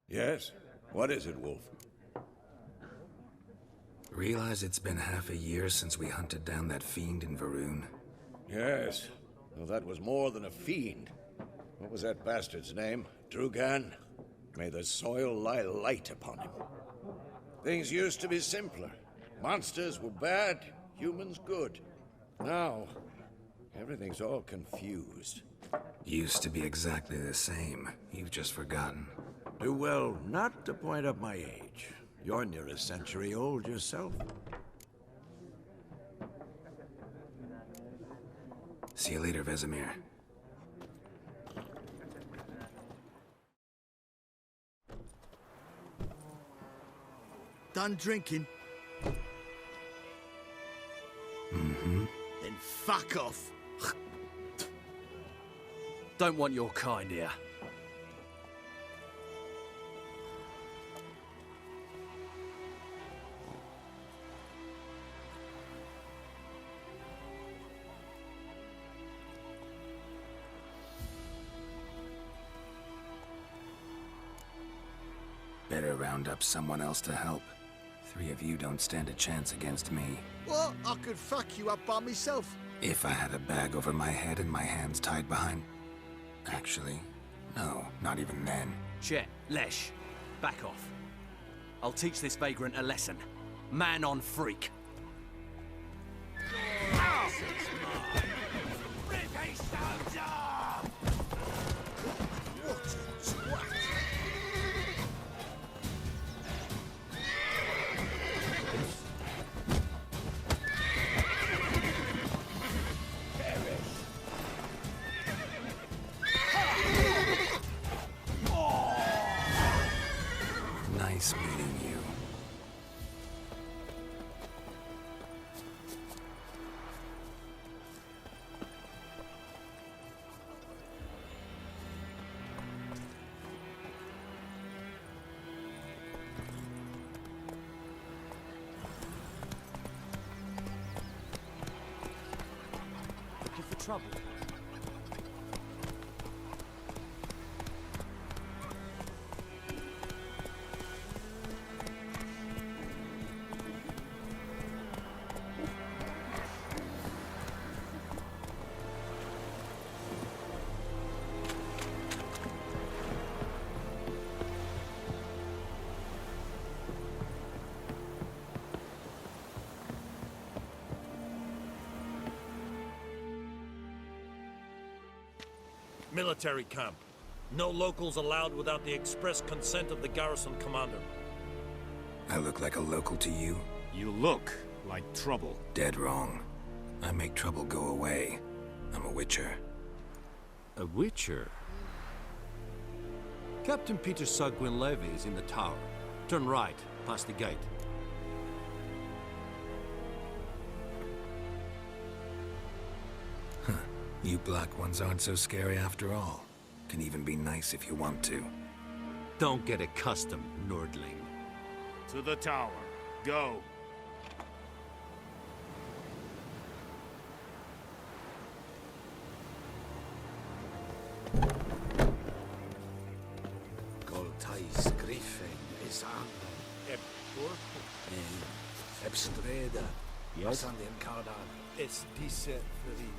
Yes? What is it, Wolf? Realize it's been half a year since we hunted down that fiend in Varun? Yes. Well, that was more than a fiend. What was that bastard's name? Drugan? May the soil lie light upon him. Things used to be simpler. Monsters were bad, humans good. Now, everything's all confused. Used to be exactly the same. You've just forgotten. Do well not to point up my age. You're near a century old yourself. See you later, Vesemir. Done drinking? Mm-hmm. Then fuck off. Don't want your kind here. Better round up someone else to help. 3 of you don't stand a chance against me. What? I could fuck you up by myself. If I had a bag over my head and my hands tied behind... Actually, no, not even then. Chet, Lesh, back off. I'll teach this vagrant a lesson. Man on freak. Nice meeting you. Looking for trouble? Military camp. No locals allowed without the express consent of the garrison commander. I look like a local to you? You look like trouble. Dead wrong. I make trouble go away. I'm a witcher. A witcher? Captain Peter Sagwin Levy is in the tower. Turn right, past the gate. You black ones aren't so scary after all. Can even be nice if you want to. Don't get accustomed, Nordling. To the tower. Go. Goltais Griffin is on. Ebstreda. Yes? Ascending Cardar. Es diese Verin.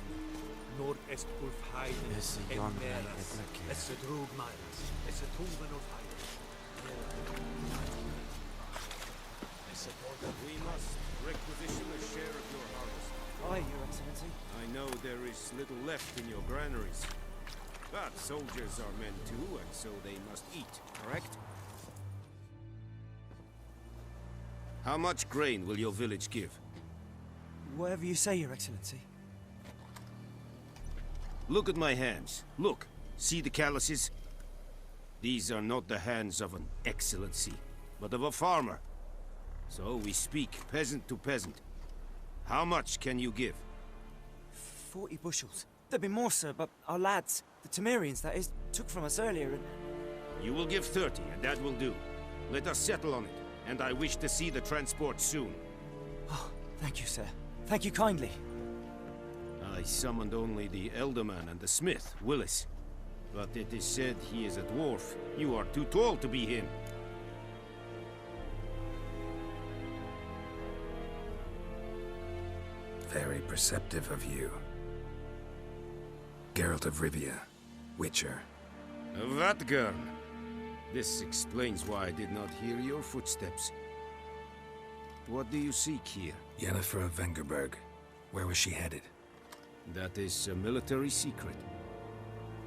Nord est Ulf Heiden. Es Jon Meras. Es drug Mainz. Es Tuven of Heiden. We must requisition a share of your harvest. Aye, Your Excellency. I know there is little left in your granaries. But soldiers are men too, and so they must eat, correct? How much grain will your village give? Whatever you say, Your Excellency. Look at my hands. Look. See the calluses? These are not the hands of an excellency, but of a farmer. So we speak peasant to peasant. How much can you give? 40 bushels. There'd be more, sir, but our lads, the Temerians, that is, took from us earlier and... You will give 30, and that will do. Let us settle on it, and I wish to see the transport soon. Oh, thank you, sir. Thank you kindly. I summoned only the Elderman and the smith, Willis. But it is said he is a dwarf. You are too tall to be him. Very perceptive of you. Geralt of Rivia, Witcher. Vatgern! This explains why I did not hear your footsteps. What do you seek here? Yennefer of Vengerberg. Where was she headed? That is a military secret.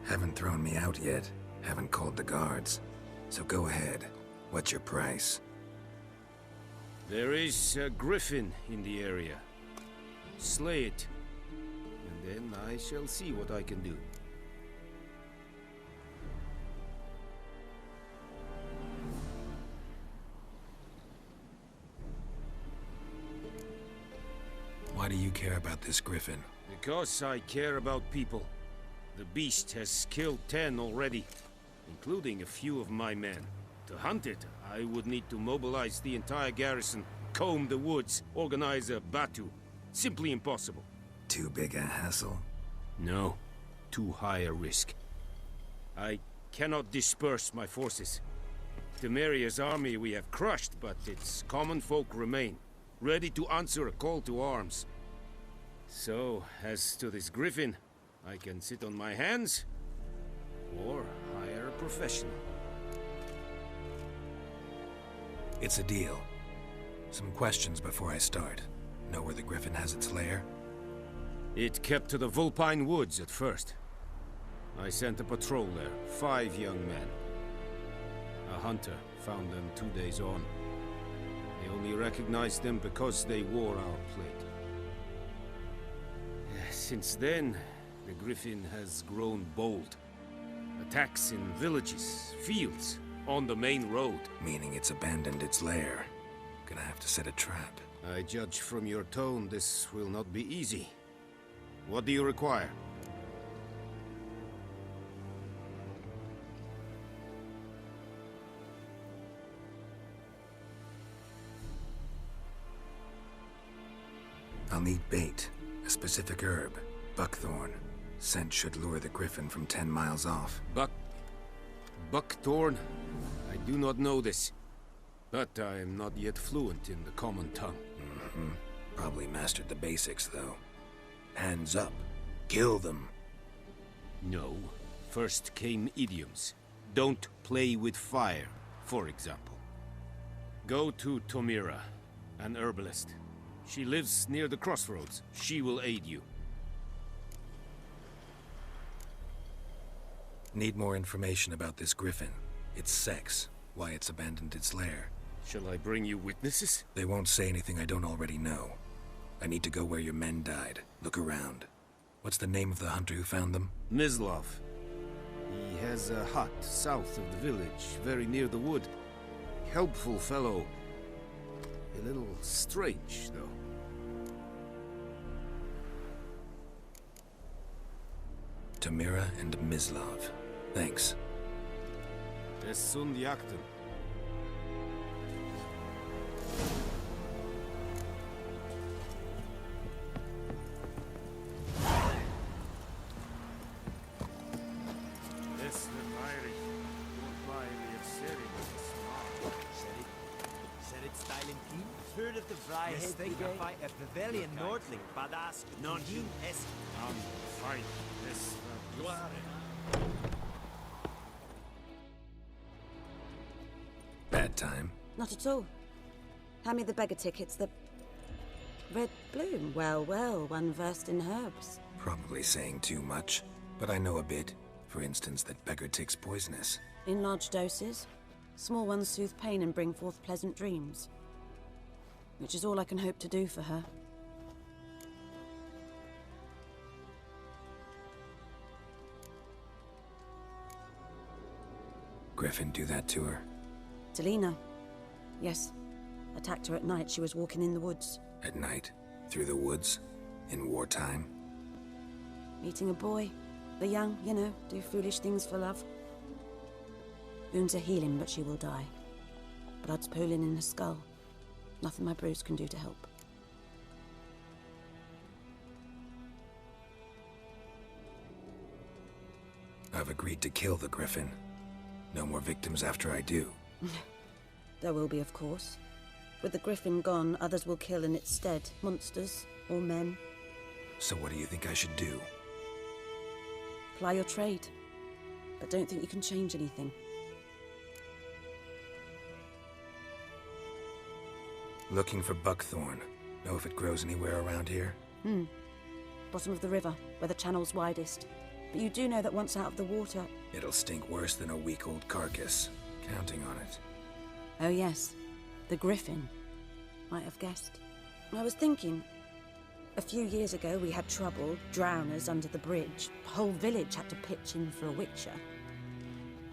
Haven't thrown me out yet. Haven't called the guards. So go ahead. What's your price? There is a griffin in the area. Slay it. And then I shall see what I can do. Why do you care about this griffin? Because I care about people. The beast has killed 10 already, including a few of my men. To hunt it, I would need to mobilize the entire garrison, comb the woods, organize a batu. Simply impossible. Too big a hassle? No, too high a risk. I cannot disperse my forces. Temeria's army we have crushed, but its common folk remain, ready to answer a call to arms. So, as to this griffin, I can sit on my hands, or hire a professional. It's a deal. Some questions before I start. Know where the griffin has its lair? It kept to the Vulpine Woods at first. I sent a patrol there, 5 young men. A hunter found them 2 days on. They only recognized them because they wore our plate. Since then, the griffin has grown bold. Attacks in villages, fields, on the main road. Meaning it's abandoned its lair. Gonna have to set a trap. I judge from your tone this will not be easy. What do you require? I'll need bait, a specific herb, buckthorn. Scent should lure the griffin from 10 miles off. Buckthorn? I do not know this. But I am not yet fluent in the common tongue. Probably mastered the basics, though. Hands up. Kill them. No. First came idioms. Don't play with fire, for example. Go to Tomira, an herbalist. She lives near the crossroads. She will aid you. Need more information about this griffin. Its sex, why it's abandoned its lair. Shall I bring you witnesses? They won't say anything I don't already know. I need to go where your men died. Look around. What's the name of the hunter who found them? Mislav. He has a hut south of the village, very near the wood. Helpful fellow. A little strange, though. Tamira and Mislav. Thanks. Es sunt jakten. Heard of the Vryhead they can fight a Pavilion Nordling, badass non-him es Fight this. Bad time. Not at all. Hand me the beggar tickets, the red bloom. Well, well, one versed in herbs. Probably saying too much, but I know a bit. For instance, that beggar tick's poisonous. In large doses. Small ones soothe pain and bring forth pleasant dreams. Which is all I can hope to do for her. Griffin do that to her? Talina. Yes. Attacked her at night. She was walking in the woods. At night? Through the woods? In wartime? Meeting a boy. The young, you know, do foolish things for love. Wounds are healing, but she will die. Blood's pooling in her skull. Nothing my brews can do to help. I've agreed to kill the Griffin. No more victims after I do. There will be, of course. With the Griffin gone, others will kill in its stead. Monsters or men. So what do you think I should do? Ply your trade. But don't think you can change anything. Looking for buckthorn. Know if it grows anywhere around here? Bottom of the river, where the channel's widest. But you do know that once out of the water... It'll stink worse than a week-old carcass. Counting on it. Oh yes, the Griffin. Might have guessed. I was thinking... A few years ago we had trouble, drowners under the bridge. The whole village had to pitch in for a witcher.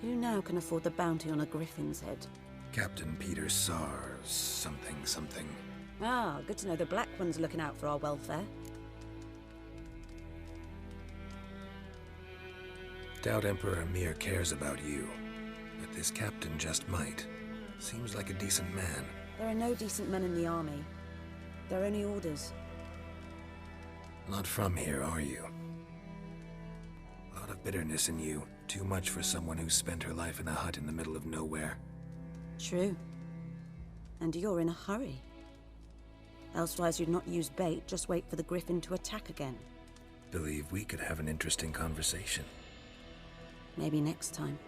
Who now can afford the bounty on a Griffin's head? Captain Peter Sars, something. Ah, good to know the Black One's looking out for our welfare. Doubt Emperor Emir cares about you, but this captain just might. Seems like a decent man. There are no decent men in the army. They're only orders. Not from here, are you? A lot of bitterness in you. Too much for someone who spent her life in a hut in the middle of nowhere. True. And you're in a hurry. Elsewise you'd not use bait, just wait for the Griffin to attack again. Believe we could have an interesting conversation. Maybe next time.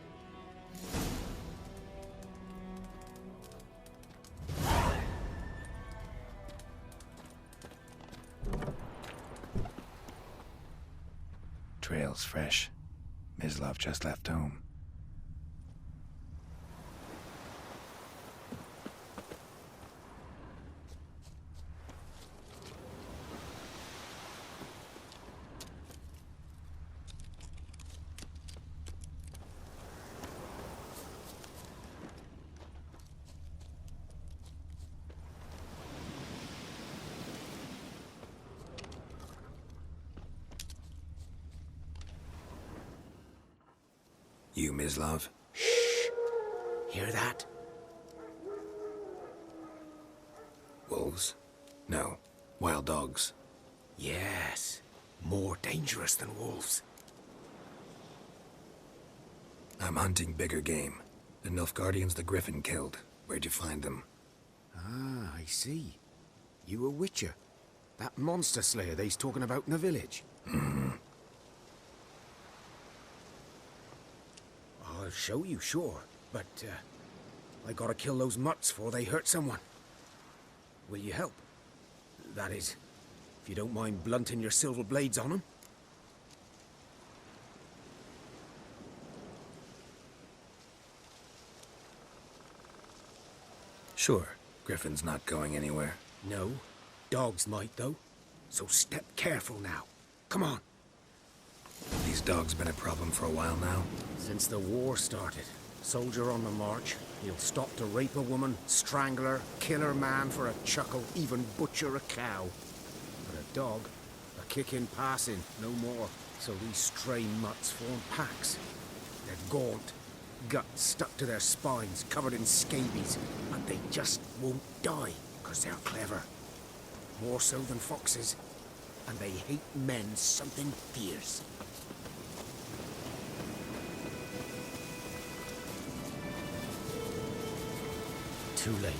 Trail's fresh. Mislav just left home. You, Mislav? Shh! Hear that? Wolves? No. Wild dogs. Yes. More dangerous than wolves. I'm hunting bigger game. The Nilfgaardians the Griffin killed. Where'd you find them? Ah, I see. You a witcher. That monster slayer they's talking about in the village. I'll show you, sure. But, I gotta kill those mutts before they hurt someone. Will you help? That is, if you don't mind blunting your silver blades on them. Sure. Griffin's not going anywhere. No. Dogs might, though. So step careful now. Come on. These dogs been a problem for a while now? Since the war started. Soldier on the march. He'll stop to rape a woman, strangle her, kill her man for a chuckle, even butcher a cow. But a dog, a kick in passing, no more. So these stray mutts form packs. They're gaunt, guts stuck to their spines, covered in scabies. But they just won't die, because they're clever. More so than foxes. And they hate men something fierce. Too late.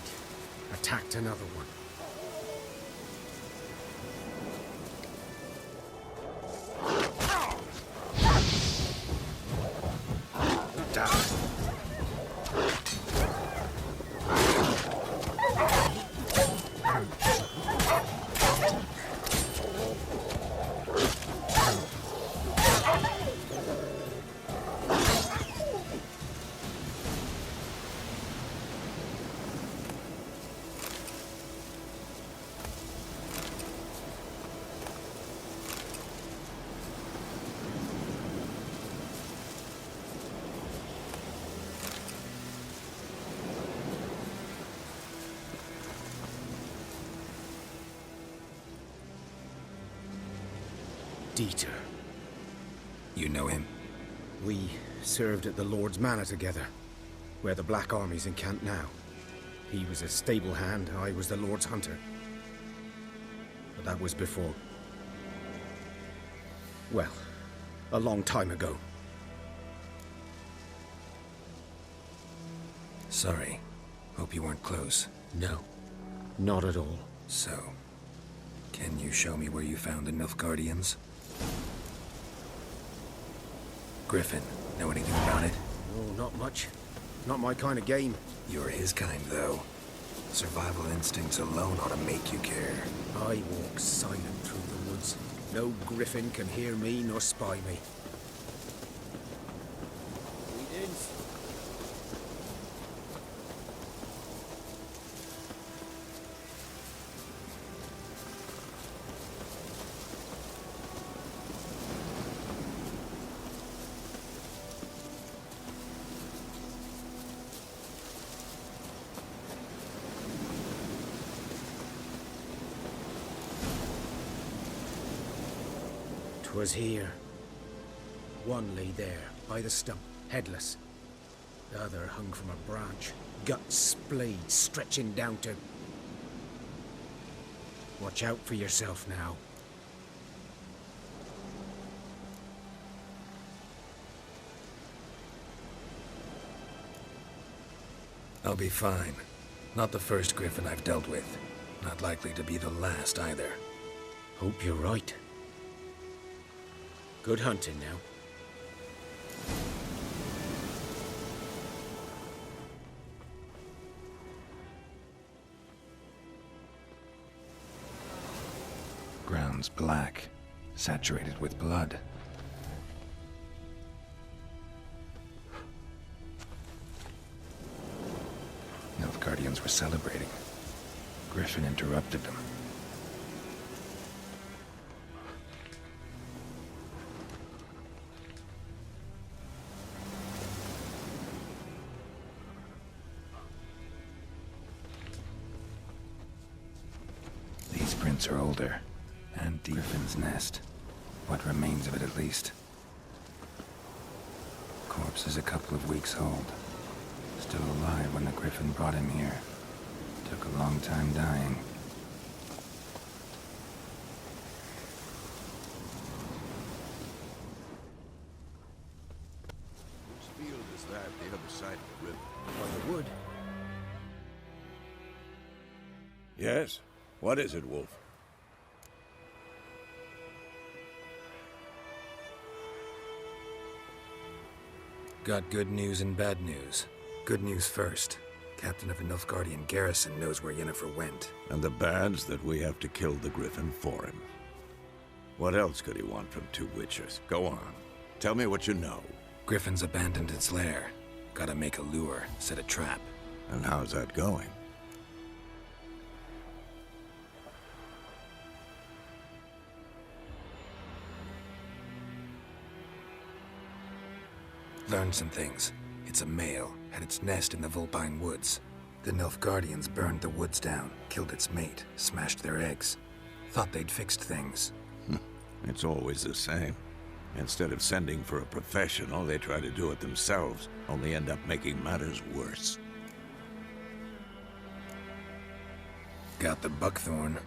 Attacked another one. Dieter. You know him? We served at the Lord's Manor together, where the Black Army's encamped now. He was a stable hand, I was the Lord's hunter. But that was before... well, a long time ago. Sorry. Hope you weren't close. No, not at all. So, can you show me where you found the Nilfgaardians? Griffin, know anything about it? Oh, not much. Not my kind of game. You're his kind, though. Survival instincts alone ought to make you care. I walk silent through the woods. No griffin can hear me nor spy me. Was here. One lay there, by the stump, headless. The other hung from a branch, guts splayed, stretching down to... Watch out for yourself now. I'll be fine. Not the first griffin I've dealt with. Not likely to be the last either. Hope you're right. Good hunting now. Ground's black, saturated with blood. Nilfgaardians were celebrating. Griffin interrupted them. Are older, and Griffin's nest. What remains of it, at least. Corpse is a couple of weeks old. Still alive when the Griffin brought him here. Took a long time dying. Whose field is that, the other side of the river? By the wood. Yes? What is it, Wolf? Got good news and bad news. Good news first. Captain of the Nilfgaardian garrison knows where Yennefer went. And the bad's that we have to kill the Griffin for him. What else could he want from two Witchers? Go on. Tell me what you know. Griffin's abandoned its lair. Gotta make a lure, set a trap. And how's that going? Learned some things. It's a male, had its nest in the Vulpine Woods. The Nilfgaardians burned the woods down, killed its mate, smashed their eggs. Thought they'd fixed things. It's always the same. Instead of sending for a professional, they try to do it themselves, only end up making matters worse. Got the buckthorn.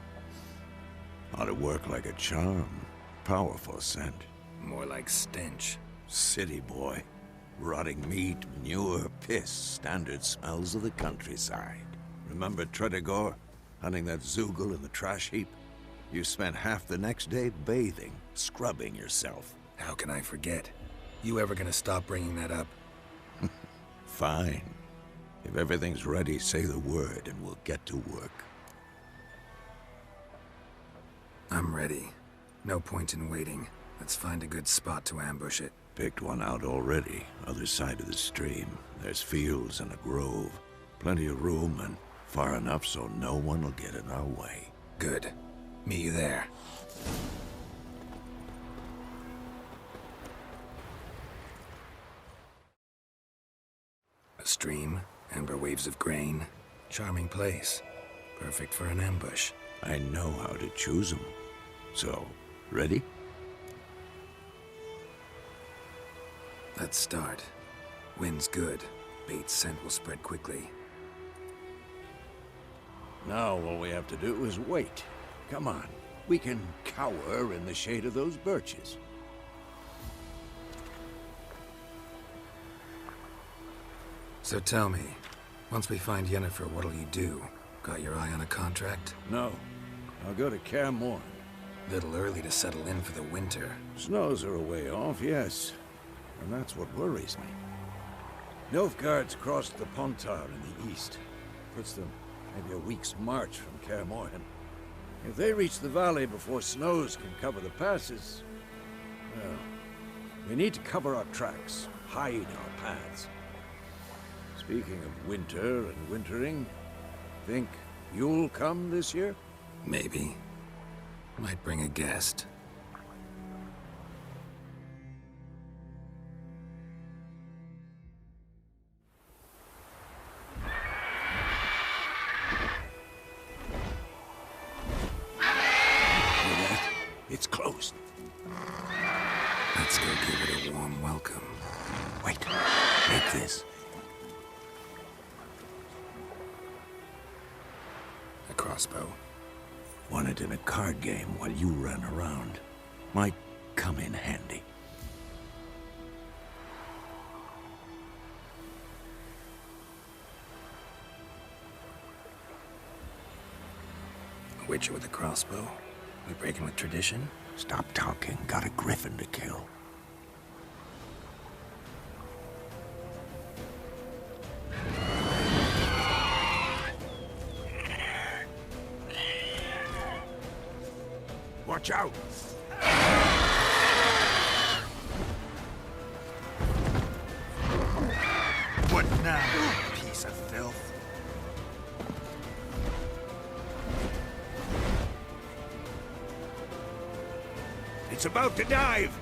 Ought to work like a charm. Powerful scent. More like stench. City boy. Rotting meat, manure, piss, standard smells of the countryside. Remember Tredegor? Hunting that Zoogle in the trash heap? You spent half the next day bathing, scrubbing yourself. How can I forget? You ever gonna stop bringing that up? Fine. If everything's ready, say the word and we'll get to work. I'm ready. No point in waiting. Let's find a good spot to ambush it. Picked one out already, other side of the stream. There's fields and a grove. Plenty of room and far enough so no one will get in our way. Good. Meet you there. A stream, amber waves of grain. Charming place. Perfect for an ambush. I know how to choose them. So, ready? Let's start. Wind's good. Bait's scent will spread quickly. Now all we have to do is wait. Come on. We can cower in the shade of those birches. So tell me, Once we find Yennefer, what'll you do? Got your eye on a contract? No. I'll go to Kaer Morhen. Little early to settle in for the winter. Snows are a way off, yes. And that's what worries me. Nilfgaard's crossed the Pontar in the east. Puts them maybe a week's march from Kaer Morhen. If they reach the valley before snows can cover the passes, well, we need to cover our tracks, hide our paths. Speaking of winter and wintering, think you'll come this year? Maybe. Might bring a guest. It's closed. Let's go give it a warm welcome. Wait, make this. A crossbow. Won it in a card game while you ran around. Might come in handy. A witcher with a crossbow? We breaking with tradition? Stop talking. Got a griffin to kill. Watch out! What now, piece of filth? It's about to dive!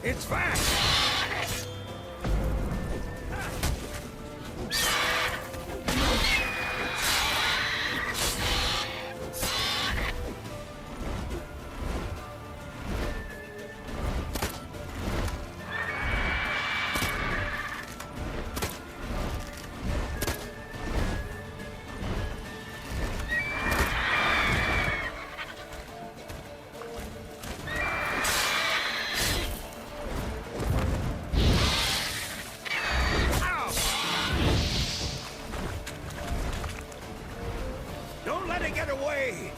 It's fast! Get away!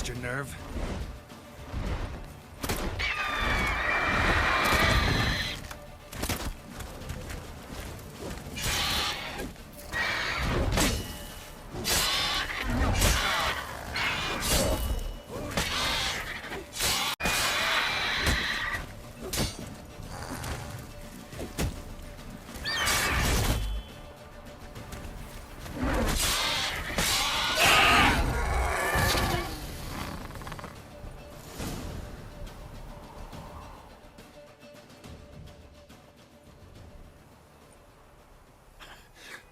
Your nerve?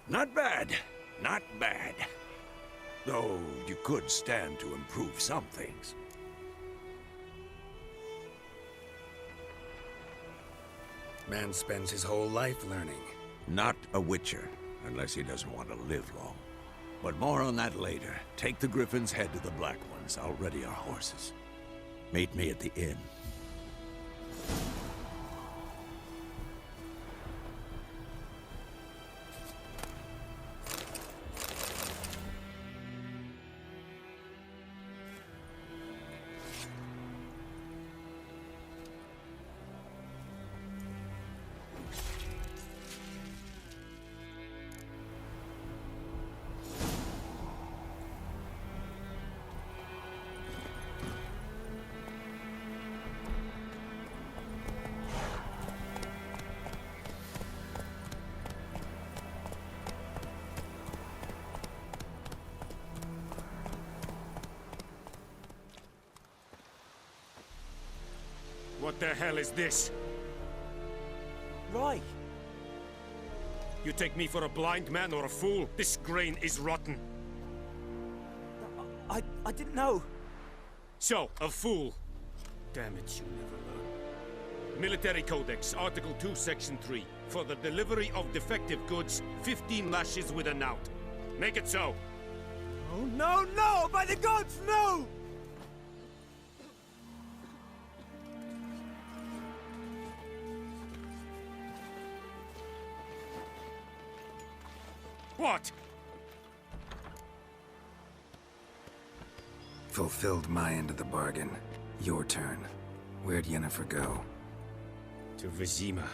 Not bad. Not bad. Though you could stand to improve some things. Man spends his whole life learning. Not a Witcher, unless he doesn't want to live long. But more on that later. Take the Griffin's head to the Black Ones. I'll ready our horses. Meet me at the inn. What the hell is this? Right. You take me for a blind man or a fool? This grain is rotten. I didn't know. So, a fool. Damn it, you never learn. Military Codex, Article 2, Section 3. For the delivery of defective goods, 15 lashes with a knout. Make it so. Oh, no, no! By the gods, no! What? Fulfilled my end of the bargain. Your turn. Where'd Yennefer go? To Vizima.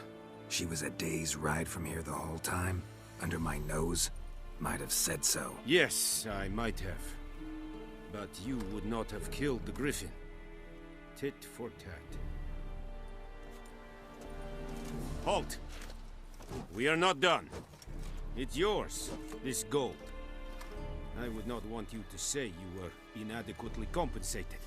She was a day's ride from here the whole time? Under my nose? Might have said so. Yes, I might have. But you would not have killed the Griffin. Tit for tat. Halt! We are not done. It's yours, this gold. I would not want you to say you were inadequately compensated.